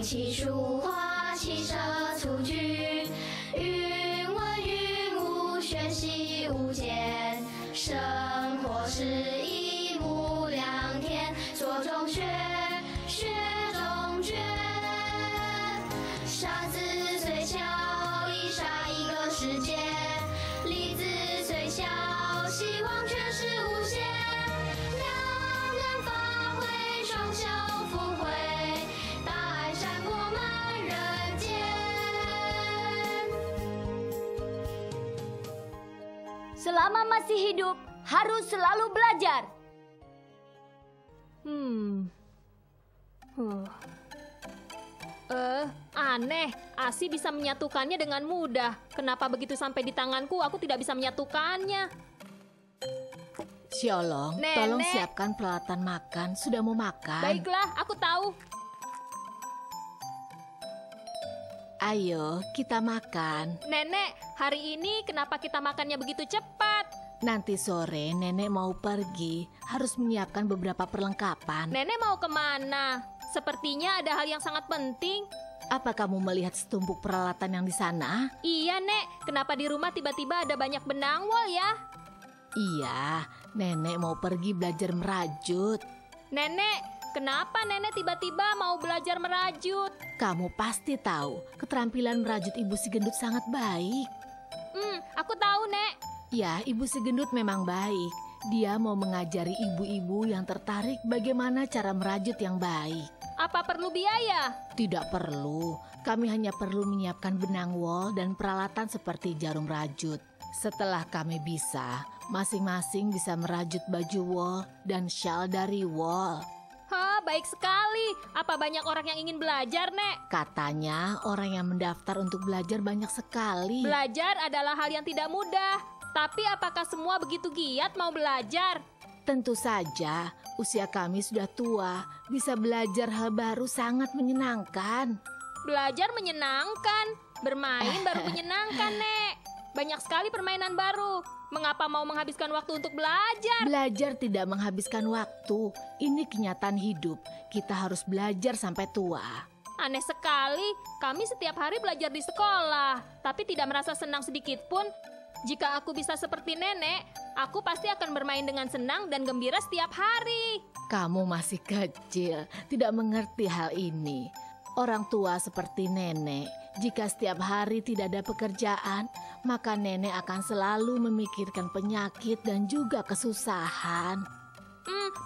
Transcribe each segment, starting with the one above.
起书画，骑射蹴鞠，云文云武，学习无间。生活是一目两天，做中学，学中诀。沙子虽小，已杀一个世界；粒子虽小，希望却是无限。两人发挥，双手抚慰，大爱闪过满人间。Selama masih hidup, harus selalu belajar. Aneh, Asi bisa menyatukannya dengan mudah. Kenapa begitu sampai di tanganku, aku tidak bisa menyatukannya? Xiaolong, Nenek. tolong siapkan peralatan makan. Sudah mau makan? Baiklah, aku tahu. Ayo, kita makan. Nenek, hari ini kenapa kita makannya begitu cepat? Nanti sore nenek mau pergi. Harus menyiapkan beberapa perlengkapan. Nenek mau kemana? Sepertinya ada hal yang sangat penting. Apa kamu melihat setumpuk peralatan yang di sana? Iya, Nek. Kenapa di rumah tiba-tiba ada banyak benang wol ya? Iya, nenek mau pergi belajar merajut. Nenek, kenapa Nenek tiba-tiba mau belajar merajut? Kamu pasti tahu, keterampilan merajut Ibu Si Gendut sangat baik. Aku tahu, Nek. Ya, Ibu Si Gendut memang baik. Dia mau mengajari ibu-ibu yang tertarik bagaimana cara merajut yang baik. Apa perlu biaya? Tidak perlu, kami hanya perlu menyiapkan benang wol dan peralatan seperti jarum rajut. Setelah kami bisa, masing-masing bisa merajut baju wol dan syal dari wol. Baik sekali. Apa banyak orang yang ingin belajar, Nek? Katanya orang yang mendaftar untuk belajar banyak sekali. Belajar adalah hal yang tidak mudah. Tapi apakah semua begitu giat mau belajar? Tentu saja, usia kami sudah tua. Bisa belajar hal baru sangat menyenangkan. Belajar menyenangkan. Bermain baru menyenangkan, Nek. Banyak sekali permainan baru. Mengapa mau menghabiskan waktu untuk belajar? Belajar tidak menghabiskan waktu. Ini kenyataan hidup. Kita harus belajar sampai tua. Aneh sekali. Kami setiap hari belajar di sekolah. Tapi tidak merasa senang sedikit pun. Jika aku bisa seperti nenek, aku pasti akan bermain dengan senang dan gembira setiap hari. Kamu masih kecil, tidak mengerti hal ini. Orang tua seperti nenek, jika setiap hari tidak ada pekerjaan, maka nenek akan selalu memikirkan penyakit dan juga kesusahan.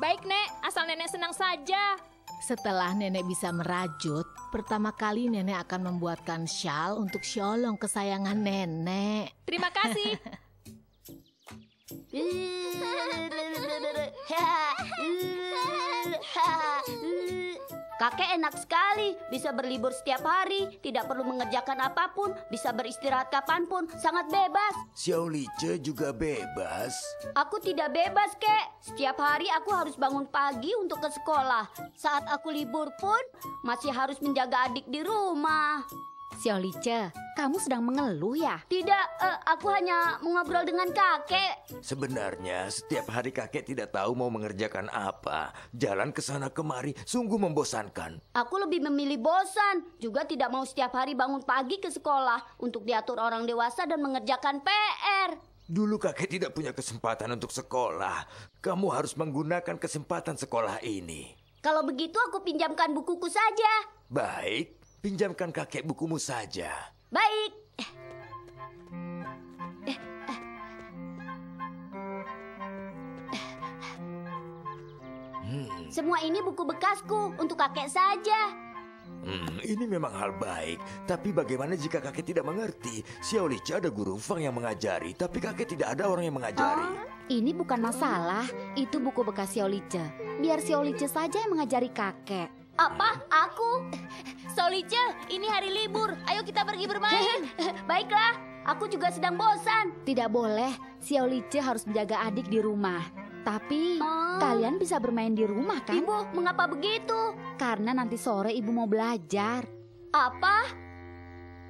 Baik, Nek. Asal nenek senang saja. Setelah nenek bisa merajut, pertama kali nenek akan membuatkan syal untuk Xiaolong kesayangan nenek. Terima kasih. Kakek enak sekali, bisa berlibur setiap hari, tidak perlu mengerjakan apapun, bisa beristirahat kapanpun, sangat bebas. Xiaolice juga bebas. Aku tidak bebas, Kek. Setiap hari aku harus bangun pagi untuk ke sekolah. Saat aku libur pun, masih harus menjaga adik di rumah. Xiaolice, kamu sedang mengeluh ya? Tidak, aku hanya mengobrol dengan kakek. Sebenarnya setiap hari kakek tidak tahu mau mengerjakan apa. Jalan ke sana kemari sungguh membosankan. Aku lebih memilih bosan. Juga tidak mau setiap hari bangun pagi ke sekolah untuk diatur orang dewasa dan mengerjakan PR. Dulu kakek tidak punya kesempatan untuk sekolah. Kamu harus menggunakan kesempatan sekolah ini. Kalau begitu aku pinjamkan bukuku saja. Baik, pinjamkan kakek bukumu saja. Baik. Semua ini buku bekasku, untuk kakek saja. Ini memang hal baik. Tapi bagaimana jika kakek tidak mengerti? Xiaolice ada guru Fang yang mengajari, tapi kakek tidak ada orang yang mengajari. Ini bukan masalah, itu buku bekas Xiaolice. Biar Xiaolice saja yang mengajari kakek. Apa? Aku? Xiaolice, ini hari libur. Ayo kita pergi bermain. Baiklah, aku juga sedang bosan. Tidak boleh, Xiaolice harus menjaga adik di rumah. Tapi kalian bisa bermain di rumah kan? Ibu, mengapa begitu? Karena nanti sore ibu mau belajar. Apa?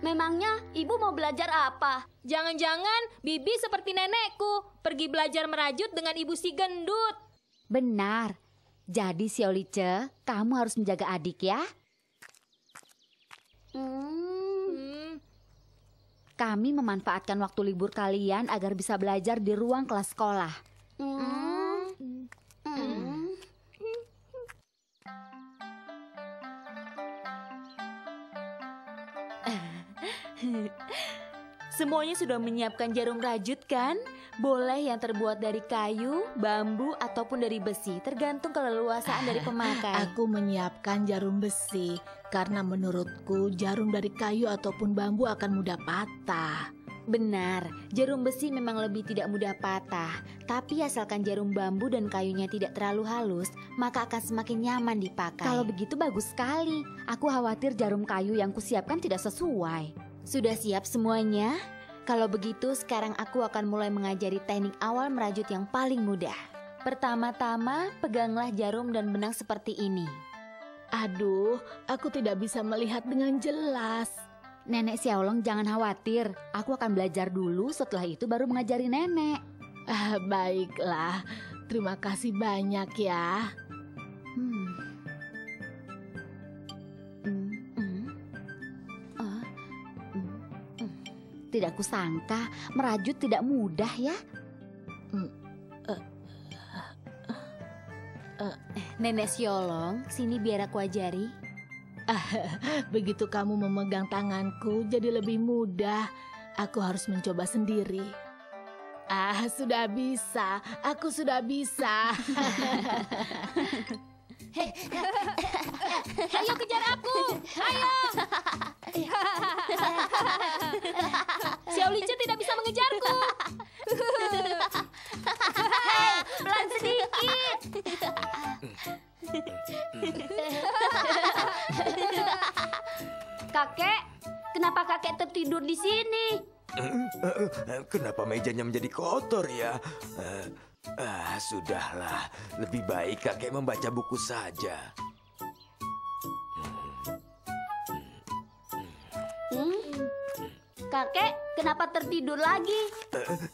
Memangnya ibu mau belajar apa? Jangan-jangan Bibi seperti nenekku, pergi belajar merajut dengan Ibu Si Gendut. Benar. Jadi Xiaolice, kamu harus menjaga adik ya. Kami memanfaatkan waktu libur kalian agar bisa belajar di ruang kelas sekolah. Semuanya sudah menyiapkan jarum rajut kan? Boleh yang terbuat dari kayu, bambu, ataupun dari besi, tergantung keleluasaan dari pemakai. Aku menyiapkan jarum besi karena menurutku jarum dari kayu ataupun bambu akan mudah patah. Benar, jarum besi memang lebih tidak mudah patah. Tapi asalkan jarum bambu dan kayunya tidak terlalu halus, maka akan semakin nyaman dipakai. Kalau begitu bagus sekali. Aku khawatir jarum kayu yang kusiapkan tidak sesuai. Sudah siap semuanya? Kalau begitu sekarang aku akan mulai mengajari teknik awal merajut yang paling mudah. Pertama-tama peganglah jarum dan benang seperti ini. Aduh, aku tidak bisa melihat dengan jelas. Nenek Xiaolong jangan khawatir. Aku akan belajar dulu, setelah itu baru mengajari nenek. Baiklah, terima kasih banyak ya. Tidak kusangka merajut tidak mudah ya. Nenek Xiaolong, sini biar aku ajari. Begitu kamu memegang tanganku jadi lebih mudah. Aku harus mencoba sendiri. Sudah bisa. Aku sudah bisa. Ayo kejar aku, ayo. Xiao Lice tidak bisa mengejarku. Pelan sedikit. Kakek, kenapa kakek tertidur di sini? Kenapa mejanya menjadi kotor ya? Sudahlah, lebih baik kakek membaca buku saja. Kakek, kenapa tertidur lagi?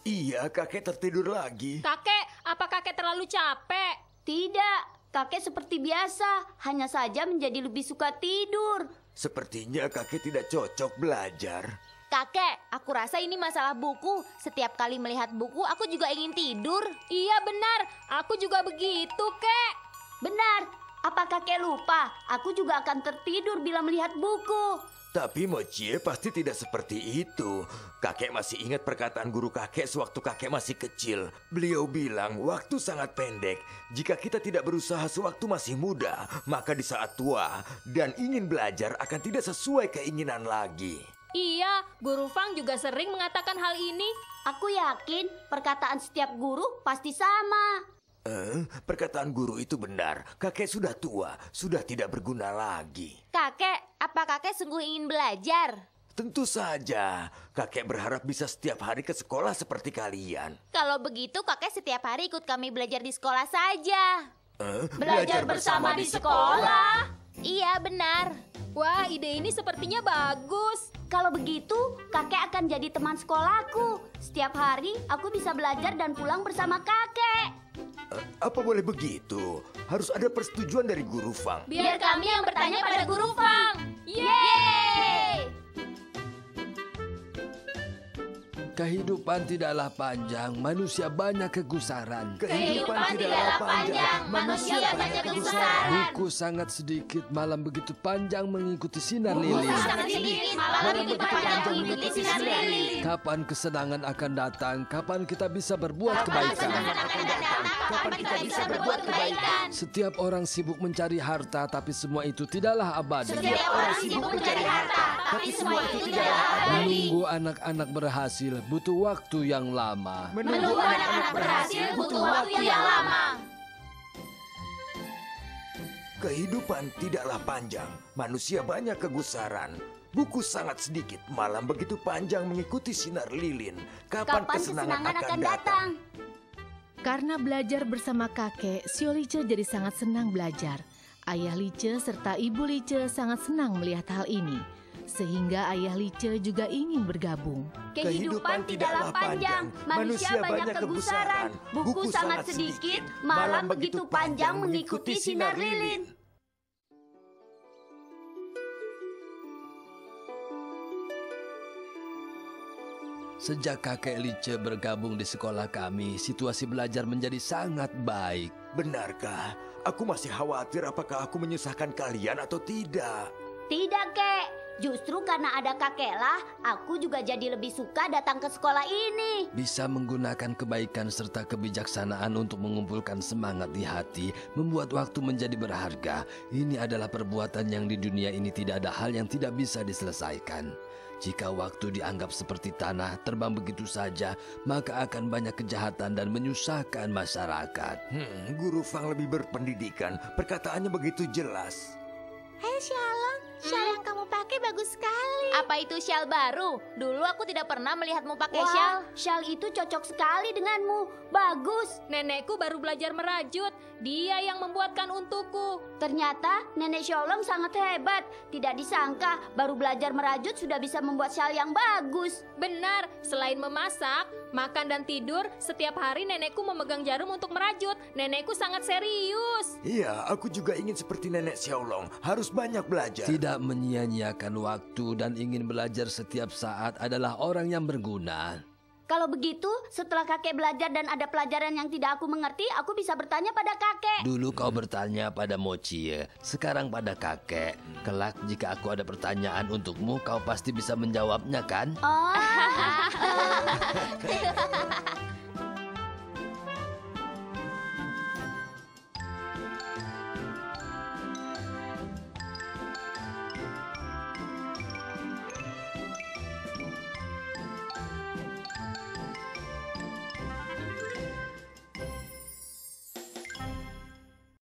Iya, kakek tertidur lagi. Kakek, apa kakek terlalu capek? Tidak, kakek seperti biasa, hanya saja menjadi lebih suka tidur. Sepertinya kakek tidak cocok belajar. Kakek, aku rasa ini masalah buku. Setiap kali melihat buku, aku juga ingin tidur. Iya benar, aku juga begitu, Kek. Benar, apa kakek lupa? Aku juga akan tertidur bila melihat buku. Tapi Mochie pasti tidak seperti itu. Kakek masih ingat perkataan guru kakek sewaktu kakek masih kecil. Beliau bilang waktu sangat pendek. Jika kita tidak berusaha sewaktu masih muda, maka di saat tua dan ingin belajar akan tidak sesuai keinginan lagi. Iya, Guru Fang juga sering mengatakan hal ini. Aku yakin perkataan setiap guru pasti sama. Perkataan guru itu benar. Kakek sudah tua, sudah tidak berguna lagi. Kakek, apa kakek sungguh ingin belajar? Tentu saja. Kakek berharap bisa setiap hari ke sekolah seperti kalian. Kalau begitu kakek setiap hari ikut kami belajar di sekolah saja. Belajar bersama di sekolah? Iya, benar. Wah, ide ini sepertinya bagus. Kalau begitu, kakek akan jadi teman sekolahku. Setiap hari aku bisa belajar dan pulang bersama kakek. Apa boleh begitu? Harus ada persetujuan dari Guru Fang. Biar kami yang bertanya pada Guru Fang. Yeay! Kehidupan tidaklah panjang, manusia banyak kegusaran. Kehidupan tidaklah panjang, manusia banyak kegusaran. Buku sangat sedikit, malam begitu panjang mengikuti sinar lilin. Sangat sedikit, malam begitu panjang mengikuti sinar lilin. Kapan kesenangan akan datang? Kapan kita bisa berbuat kebaikan? Kapan kita bisa berbuat kebaikan? Setiap orang sibuk mencari harta, tapi semua itu tidaklah abadi. Setiap orang sibuk mencari harta, tapi semua itu tidaklah abadi. Menunggu anak-anak berhasil butuh waktu yang lama. Menunggu anak-anak berhasil butuh waktu yang lama. Kehidupan tidaklah panjang, manusia banyak kegusaran. Buku sangat sedikit, malam begitu panjang mengikuti sinar lilin. Kapan kesenangan akan datang? Karena belajar bersama kakek, Xiao Lice jadi sangat senang belajar. Ayah Lice serta ibu Lice sangat senang melihat hal ini. Sehingga ayah Lice juga ingin bergabung. Kehidupan tidaklah panjang, manusia banyak kegusaran. Buku sangat sedikit, malam begitu panjang mengikuti sinar lilin. Sejak kakek Lice bergabung di sekolah kami, situasi belajar menjadi sangat baik. Benarkah? Aku masih khawatir apakah aku menyusahkan kalian atau tidak. Tidak, Kek. Justru karena ada kakeklah, aku juga jadi lebih suka datang ke sekolah ini. Bisa menggunakan kebaikan serta kebijaksanaan untuk mengumpulkan semangat di hati, membuat waktu menjadi berharga. Ini adalah perbuatan yang di dunia ini tidak ada hal yang tidak bisa diselesaikan. Jika waktu dianggap seperti tanah, terbang begitu saja, maka akan banyak kejahatan dan menyusahkan masyarakat. Guru Fang lebih berpendidikan, perkataannya begitu jelas. Hei Shalong, shawl yang kamu pakai bagus sekali. Apa itu shawl baru? Dulu aku tidak pernah melihatmu pakai shawl. Wah, shawl itu cocok sekali denganmu. Bagus. Nenekku baru belajar merajut. Dia yang membuatkan untukku. Ternyata Nenek Sholong sangat hebat. Tidak disangka baru belajar merajut sudah bisa membuat shawl yang bagus. Benar, selain memasak, makan dan tidur, setiap hari nenekku memegang jarum untuk merajut. Nenekku sangat serius. Iya, aku juga ingin seperti Nenek Xiaolong, harus banyak belajar. Tidak menyia-nyiakan waktu dan ingin belajar setiap saat adalah orang yang berguna. Kalau begitu, setelah kakek belajar dan ada pelajaran yang tidak aku mengerti, aku bisa bertanya pada kakek. Dulu kau bertanya pada Mochie, sekarang pada kakek. Kelak jika aku ada pertanyaan untukmu, kau pasti bisa menjawabnya kan? Oh.